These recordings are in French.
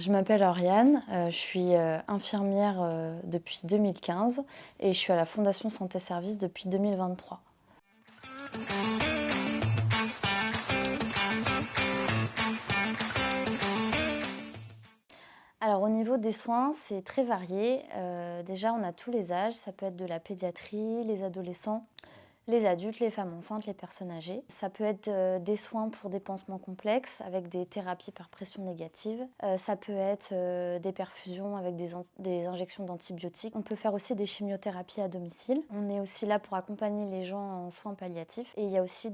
Je m'appelle Oriane, je suis infirmière depuis 2015 et je suis à la Fondation Santé Service depuis 2023. Alors au niveau des soins, c'est très varié. Déjà, on a tous les âges, ça peut être de la pédiatrie, les adolescents, les adultes, les femmes enceintes, les personnes âgées. Ça peut être des soins pour des pansements complexes avec des thérapies par pression négative. Ça peut être des perfusions avec des injections d'antibiotiques. On peut faire aussi des chimiothérapies à domicile. On est aussi là pour accompagner les gens en soins palliatifs. Et il y a aussi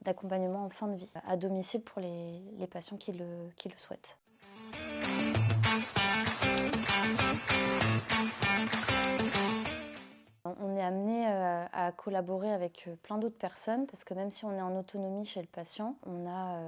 d'accompagnement en fin de vie à domicile pour les patients qui le souhaitent. On est amené à collaborer avec plein d'autres personnes parce que même si on est en autonomie chez le patient, on a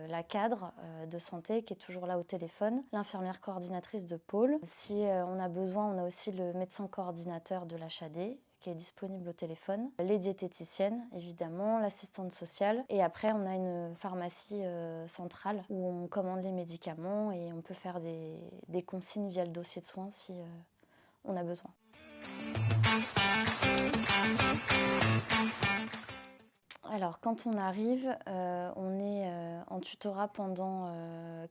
la cadre de santé qui est toujours là au téléphone, l'infirmière coordinatrice de pôle. Si on a besoin, on a aussi le médecin coordinateur de l'HAD qui est disponible au téléphone, les diététiciennes évidemment, l'assistante sociale et après on a une pharmacie centrale où on commande les médicaments et on peut faire des consignes via le dossier de soins si on a besoin. Alors, quand on arrive, on est en tutorat pendant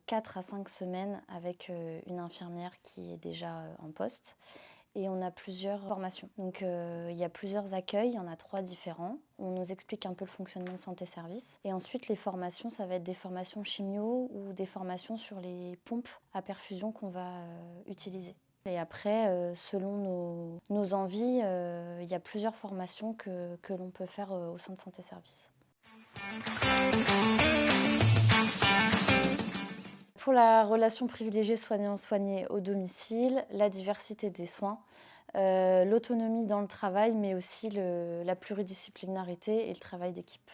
4 à 5 semaines avec une infirmière qui est déjà en poste et on a plusieurs formations. Donc, il y a plusieurs accueils, il y en a 3 différents. On nous explique un peu le fonctionnement de santé-service. Et ensuite, les formations, ça va être des formations chimio ou des formations sur les pompes à perfusion qu'on va utiliser. Et après, selon nos envies, il y a plusieurs formations que l'on peut faire au sein de Santé Service. Pour la relation privilégiée soignant-soigné au domicile, la diversité des soins, l'autonomie dans le travail, mais aussi la pluridisciplinarité et le travail d'équipe.